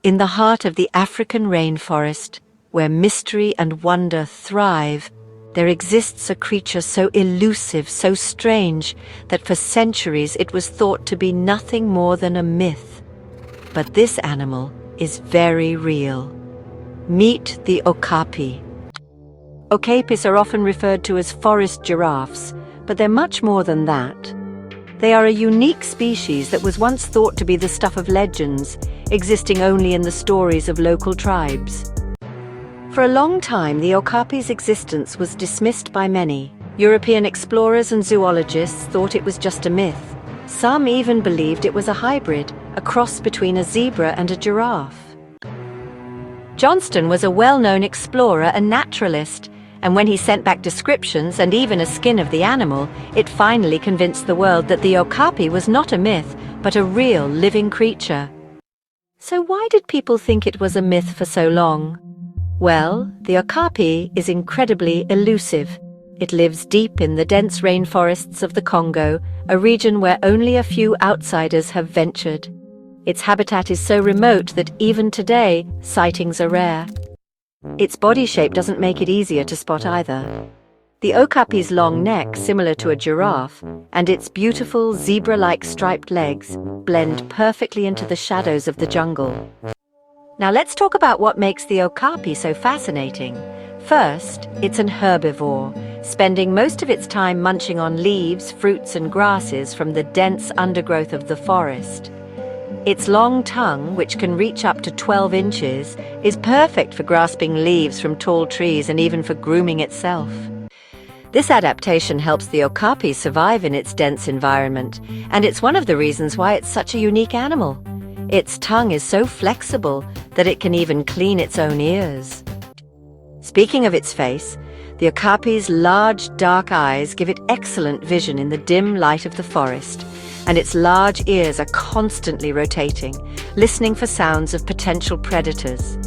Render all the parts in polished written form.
In the heart of the African rainforest, where mystery and wonder thrive, there exists a creature so elusive, so strange, that for centuries it was thought to be nothing more than a myth. But this animal is very real. Meet the Okapi. Okapis are often referred to as forest giraffes, but they're much more than that. They are a unique species that was once thought to be the stuff of legends, existing only in the stories of local tribes. For a long time, the Okapi's existence was dismissed by many. European explorers and zoologists thought it was just a myth. Some even believed it was a hybrid, a cross between a zebra and a giraffe. Johnston was a well-known explorer and naturalist, and when he sent back descriptions and even a skin of the animal, it finally convinced the world that the Okapi was not a myth, but a real living creature. So why did people think it was a myth for so long? Well, the Okapi is incredibly elusive. It lives deep in the dense rainforests of the Congo, a region where only a few outsiders have ventured. Its habitat is so remote that even today, sightings are rare. Its body shape doesn't make it easier to spot either. The Okapi's long neck, similar to a giraffe, and its beautiful zebra-like striped legs blend perfectly into the shadows of the jungle. Now let's talk about what makes the Okapi so fascinating. First, it's an herbivore, spending most of its time munching on leaves, fruits and grasses from the dense undergrowth of the forest. Its long tongue, which can reach up to 12 inches, is perfect for grasping leaves from tall trees and even for grooming itself. This adaptation helps the Okapi survive in its dense environment, and it's one of the reasons why it's such a unique animal. Its tongue is so flexible that it can even clean its own ears. Speaking of its face, the Okapi's large, dark eyes give it excellent vision in the dim light of the forest, and its large ears are constantly rotating, listening for sounds of potential predators.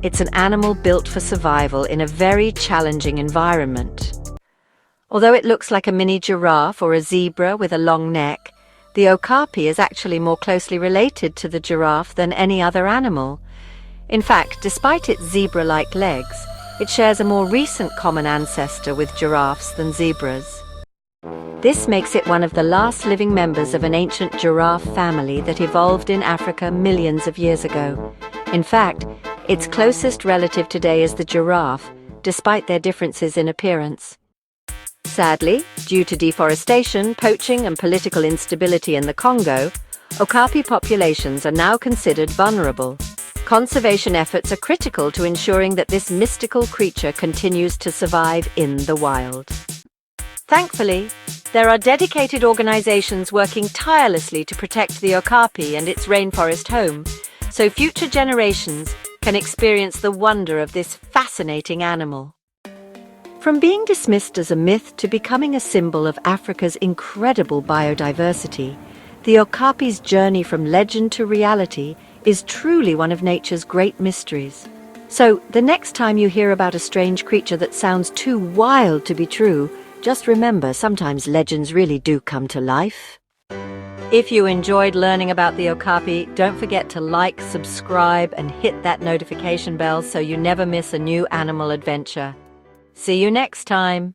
It's an animal built for survival in a very challenging environment. Although it looks like a mini giraffe or a zebra with a long neck, the Okapi is actually more closely related to the giraffe than any other animal. In fact, despite its zebra-like legs, it shares a more recent common ancestor with giraffes than zebras. This makes it one of the last living members of an ancient giraffe family that evolved in Africa millions of years ago. In fact, its closest relative today is the giraffe, despite their differences in appearance. Sadly, due to deforestation, poaching and political instability in the Congo, Okapi populations are now considered vulnerable. Conservation efforts are critical to ensuring that this mystical creature continues to survive in the wild. Thankfully, there are dedicated organizations working tirelessly to protect the Okapi and its rainforest home, so future generations can experience the wonder of this fascinating animal. From being dismissed as a myth to becoming a symbol of Africa's incredible biodiversity, the Okapi's journey from legend to reality is truly one of nature's great mysteries. So, the next time you hear about a strange creature that sounds too wild to be true, just remember, sometimes legends really do come to life. If you enjoyed learning about the Okapi, don't forget to like, subscribe, and hit that notification bell so you never miss a new animal adventure. See you next time.